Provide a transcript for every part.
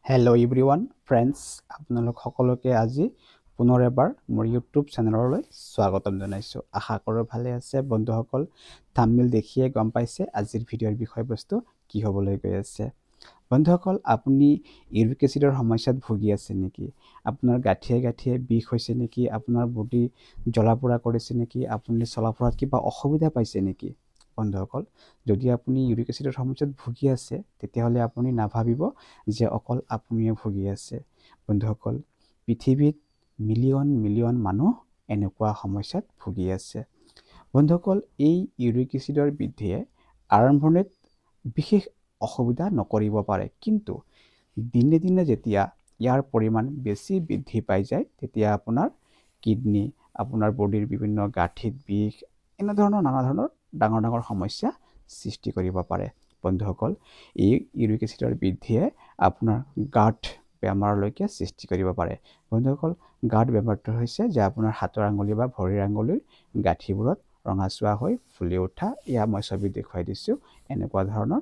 Hello' everyone friends, আপোনালোক সকলোকে আজি পুনৰ এবাৰ মোৰ ইউটিউব চেনেললৈ স্বাগতম জনাইছোঁ। আশা কৰোঁ ভালে আছে বন্ধুসকল। থাম্বনেইল দেখিয়ে গম পাইছে আজিৰ ভিডিঅ'ৰ বিষয়বস্তু কি হ'বলৈ গৈ আছে। বন্ধুসকল, আপুনি ইউৰিক এচিডৰ সমস্যাত ভুগি আছে নেকি? আপোনাৰ গাঁঠিয়ে গাঁঠিয়ে বিষ হৈছে নেকি? আপোনাৰ বডি জ্বলা পোৰা কৰিছে নেকি? আপুনি চলাফুৰাত কিবা অসুবিধা পাইছে নেকি? বন্ধুসকল, যদি আপুনি ইউৰিক এচিডৰ সমস্যাত ভুগি আছে তেতিয়াহ'লে আপুনি নাভাবিব যে অকল আপুনিয়ে ভুগি আছে। বন্ধুসকল, পৃথিৱীত মিলিয়ন মিলিয়ন মানুহ এনেকুৱা সমস্যাত ভুগি আছে। বন্ধুসকল, এই ইউৰিক এচিডৰ বৃদ্ধিয়ে আৰম্ভণিত বিশেষ অসুবিধা নকৰিব পাৰে, কিন্তু দিনে দিনে যেতিয়া ইয়াৰ পৰিমাণ বেছি বৃদ্ধি পাই যায় তেতিয়া আপোনাৰ কিডনি, আপোনাৰ বডিৰ বিভিন্ন গাঁঠিত বিষ, এনেধৰণৰ নানা ধৰণৰ ডাঙৰ ডাঙৰ সমস্যা সৃষ্টি কৰিব পাৰে। বন্ধুসকল, এই ইউৰিক এচিডৰ বৃদ্ধিয়ে আপোনাৰ গাঁঠ বেমাৰলৈকে সৃষ্টি কৰিব পাৰে। বন্ধুসকল, গাঁঠ বেমাৰটো হৈছে যে আপোনাৰ হাতৰ আঙুলি বা ভৰিৰ আঙুলিৰ গাঁঠিবোৰত ৰঙাচুৱা হৈ ফুলি উঠা। এয়া মই ছবিত দেখুৱাই দিছোঁ। এনেকুৱা ধৰণৰ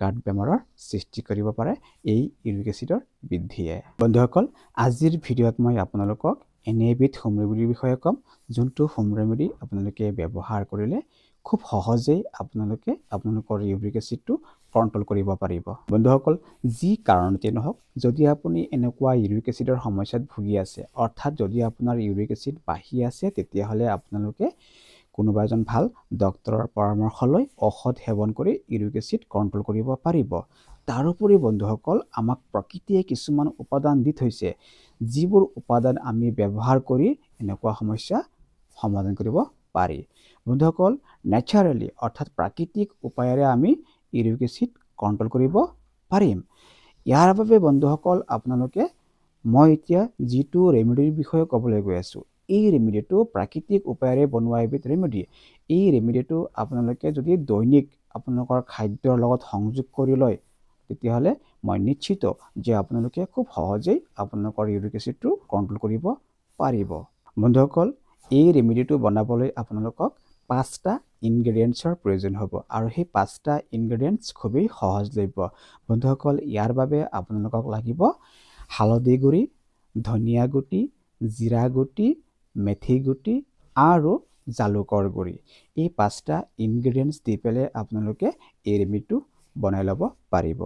গাঁঠ বেমাৰৰ সৃষ্টি কৰিব পাৰে এই ইউৰিক এচিডৰ বৃদ্ধিয়ে। বন্ধুসকল, আজিৰ ভিডিঅ'ত মই আপোনালোকক এনে এবিধ হোম ৰেমেডিৰ বিষয়ে ক'ম, যোনটো হোম ৰেমেডি আপোনালোকে ব্যৱহাৰ কৰিলে খুব সহজেই আপোনালোকৰ ইউৰিক এচিডটো কণ্ট্ৰল কৰিব পাৰিব। বন্ধুসকল, যি কাৰণতে নহওক, যদি আপুনি এনেকুৱা ইউৰিক এচিডৰ সমস্যাত ভুগি আছে, অৰ্থাৎ যদি আপোনাৰ ইউৰিক এচিড বাঢ়ি আছে, তেতিয়াহ'লে আপোনালোকে কোনোবা এজন ভাল ডক্তৰৰ পৰামৰ্শ লৈ ঔষধ সেৱন কৰি ইউৰিক এচিড কণ্ট্ৰল কৰিব পাৰিব। তাৰোপৰি বন্ধুসকল, আমাক প্ৰকৃতিয়ে কিছুমান উপাদান দি থৈছে, যিবোৰ উপাদান আমি ব্যৱহাৰ কৰি এনেকুৱা সমস্যা সমাধান কৰিব পাৰি। বন্ধুসকল, নেচাৰেলি অৰ্থাৎ প্ৰাকৃতিক উপায়েৰে আমি ইউৰিক এচিড কণ্ট্ৰল কৰিব পাৰিম। ইয়াৰ বাবে বন্ধুসকল, মই এতিয়া যিটো ৰেমেডিৰ বিষয়ে ক'বলৈ গৈ আছোঁ, এই ৰেমেডিটো প্ৰাকৃতিক উপায়েৰে বনোৱা এবিধ ৰেমেডি। এই ৰেমেডিটো আপোনালোকে যদি দৈনিক আপোনালোকৰ খাদ্যৰ লগত সংযোগ কৰি লয়, তেতিয়াহ'লে মই নিশ্চিত যে আপোনালোকে খুব সহজেই আপোনালোকৰ ইউৰিক এচিডটো কণ্ট্ৰল কৰিব পাৰিব। বন্ধুসকল, এই ৰেমেডিটো বনাবলৈ আপোনালোকক 5টা ইনগ্ৰেডিয়েণ্টছৰ প্ৰয়োজন হ'ব, আৰু সেই 5টা ইনগ্ৰেডিয়েণ্টছ খুবেই সহজলভ্য। বন্ধুসকল, ইয়াৰ বাবে আপোনালোকক লাগিব হালধি গুড়ি, ধনিয়া গুটি, জিৰা গুটি, মেথি গুটি আৰু জালুকৰ গুড়ি। এই 5টা ইনগ্ৰেডিয়েণ্টছ দি পেলাই আপোনালোকে এই ৰেমেডিটো বনাই ল'ব পাৰিব।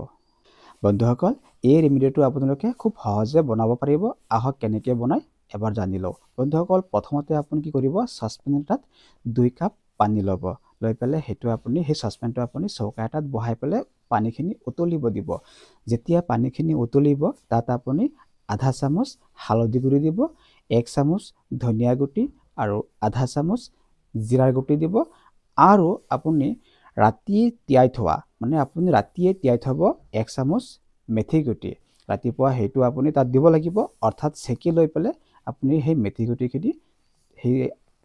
বন্ধুসকল, এই ৰেমেডিটো আপোনালোকে খুব সহজে বনাব পাৰিব। আহক কেনেকৈ বনাই এবাৰ জানি লওঁ। বন্ধুসকল, প্ৰথমতে আপুনি কি কৰিব, চচপেন এটাত 2 কাপ পানী ল'ব। লৈ পেলাই সেই চচপেনটো আপুনি চৌকা এটাত বহাই পেলাই পানীখিনি উতলিব দিব। যেতিয়া পানীখিনি উতলিব, তাত আপুনি আধা চামুচ হালধি গুড়ি দিব, 1 চামুচ ধনিয়া গুটি আৰু আধা চামুচ জিৰাৰ গুটি দিব, আৰু আপুনি ৰাতিয়ে তিয়াই থ'ব 1 চামুচ মেথি গুটি। ৰাতিপুৱা সেইটো আপুনি তাত দিব লাগিব, অৰ্থাৎ চেকি লৈ পেলাই আপুনি সেই মেথি গুটিখিনি সেই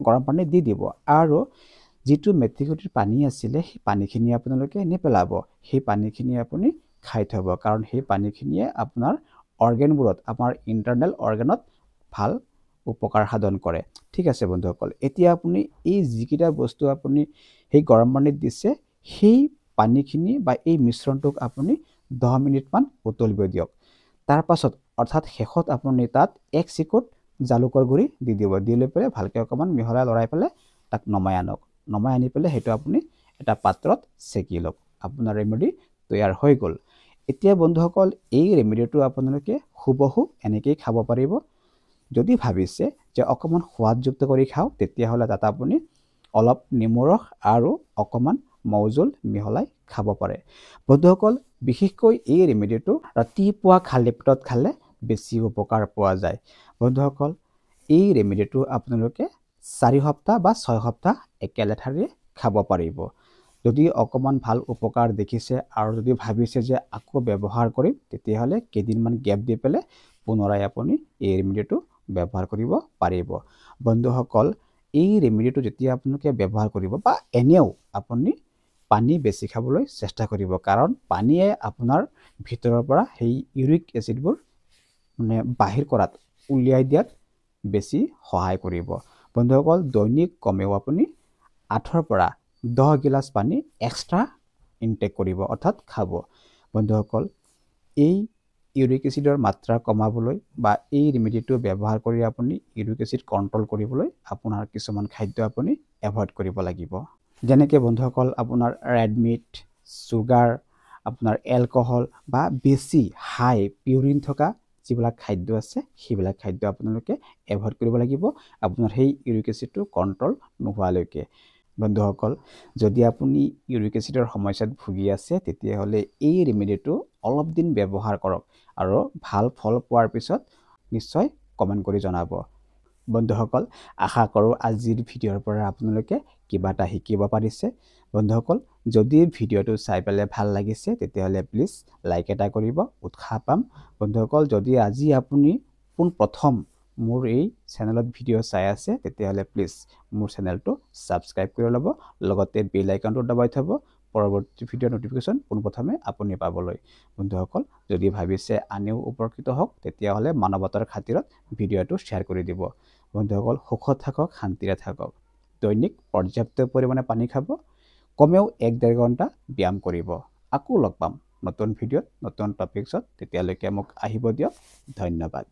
গৰম পানীত দি দিব, আৰু যিটো মেথি গুটিৰ পানী আছিলে সেই পানীখিনি আপোনালোকে নেপেলাব। সেই পানীখিনি আপুনি খাই থ'ব, কাৰণ সেই পানীখিনিয়ে আপোনাৰ অৰ্গেনবোৰত, আমাৰ ইণ্টাৰনেল অৰ্গেনত ভাল উপকাৰ সাধন কৰে। ঠিক আছে বন্ধুসকল, এতিয়া আপুনি এই যিকেইটা বস্তু আপুনি সেই গৰম পানীত দিছে, সেই পানীখিনি বা এই মিশ্ৰণটোক আপুনি 10 মিনিটমান উতলিব দিয়ক। তাৰ পাছত অৰ্থাৎ শেষত আপুনি তাত 1 চিকুট জালুকৰ গুড়ি দি দিব। দি লৈ পেলাই ভালকৈ অকণমান মিহলাই লৰাই পেলাই তাক নমাই আনক। নমাই আনি পেলাই সেইটো আপুনি এটা পাত্ৰত চেকি লওক। আপোনাৰ ৰেমেডি তৈয়াৰ হৈ গ'ল। এতিয়া বন্ধুসকল, এই ৰেমেডিটো আপোনালোকে হুবহু এনেকেই খাব পাৰিব। যদি ভাবিছে যে অকণমান সোৱাদযুক্ত কৰি খাওঁ, তেতিয়াহ'লে তাত আপুনি অলপ নেমু ৰস আৰু অকণমান মৌজোল মিহলাই খাব পাৰে। বন্ধুসকল, বিশেষকৈ এই ৰেমেডিটো ৰাতিপুৱা খালী পেটত খালে বেছি উপকাৰ পোৱা যায়। বন্ধুসকল, এই ৰেমেডিটো আপোনালোকে 4 সপ্তাহ বা 6 সপ্তাহ একেলেঠাৰিয়ে খাব পাৰিব। যদি অকণমান ভাল উপকাৰ দেখিছে আৰু যদি ভাবিছে যে আকৌ ব্যৱহাৰ কৰিম, তেতিয়াহ'লে কেইদিনমান গেপ দি পেলাই পুনৰাই আপুনি এই ৰেমেডিটো ব্যৱহাৰ কৰিব পাৰিব। বন্ধুসকল, এই ৰেমেডিটো যেতিয়া আপোনালোকে ব্যৱহাৰ কৰিব, বা এনেও আপুনি পানী বেছি খাবলৈ চেষ্টা কৰিব, কাৰণ পানীয়ে আপোনাৰ ভিতৰৰ পৰা সেই ইউৰিক এচিডবোৰ বাহিৰ কৰাত, উলিয়াই দিয়াত বেছি সহায় কৰিব। বন্ধুসকল, দৈনিক কমেও আপুনি 8ৰ পৰা 10 গিলাচ পানী এক্সট্ৰা ইনটেক কৰিব, অৰ্থাৎ খাব। বন্ধুসকল, এই ইউৰিক এচিডৰ মাত্ৰা কমাবলৈ বা এই ৰেমেডিটো ব্যৱহাৰ কৰি আপুনি ইউৰিক এচিড কণ্ট্ৰল কৰিবলৈ আপোনাৰ কিছুমান খাদ্য আপুনি এভয়েড কৰিব লাগিব। যেনেকৈ বন্ধুসকল আপোনাৰ ৰেড মিট, চুগাৰ, আপোনাৰ এলকহল বা বেছি হাই পিউৰিন থকা যিবিলাক খাদ্য আছে সেইবিলাক খাদ্য আপোনালোকে এভয়েড কৰিব লাগিব আপোনাৰ সেই ইউৰিক এচিডটো কণ্ট্ৰল নোহোৱালৈকে। বন্ধুসকল, যদি আপুনি ইউৰিক এচিডৰ সমস্যাত ভুগি আছে তেতিয়াহ'লে এই ৰেমেডিটো অলপ দিন ব্যৱহাৰ কৰক আৰু ভাল ফল পোৱাৰ পিছত নিশ্চয় কমেণ্ট কৰি জনাব। বন্ধুসকল, আশা কৰোঁ আজিৰ ভিডিঅ'ৰ পৰা আপোনালোকে কিবা এটা শিকিব পাৰিছে। বন্ধুসকল, যদি ভিডিঅ'টো চাই পেলাই ভাল লাগিছে তেতিয়াহ'লে প্লিজ লাইক এটা কৰিব, উৎসাহ পাম। বন্ধুসকল, যদি আজি আপুনি পোনপ্ৰথম মোৰ এই চেনেলত ভিডিঅ' চাই আছে তেতিয়াহ'লে প্লিজ মোৰ চেনেলটো ছাবস্ক্ৰাইব কৰি ল'ব, লগতে বেল আইকনটো দবাই থ'ব পৰৱৰ্তী ভিডিঅ'ৰ নটিফিকেশ্যন পোনপ্ৰথমে আপুনি পাবলৈ। বন্ধুসকল, যদি ভাবিছে আনেও উপকৃত হওক তেতিয়াহ'লে মানৱতাৰ খাতিৰত ভিডিঅ'টো শ্বেয়াৰ কৰি দিব। বন্ধুসকল, সুখত থাকক, শান্তিৰে থাকক, দৈনিক পৰ্যাপ্ত পৰিমাণে পানী খাব, কমেও 1-1.5 ঘণ্টা ব্যায়াম কৰিব। আকৌ লগ পাম নতুন ভিডিঅ'ত, নতুন টপিকছত। তেতিয়ালৈকে মোক আহিব দিয়ক। ধন্যবাদ।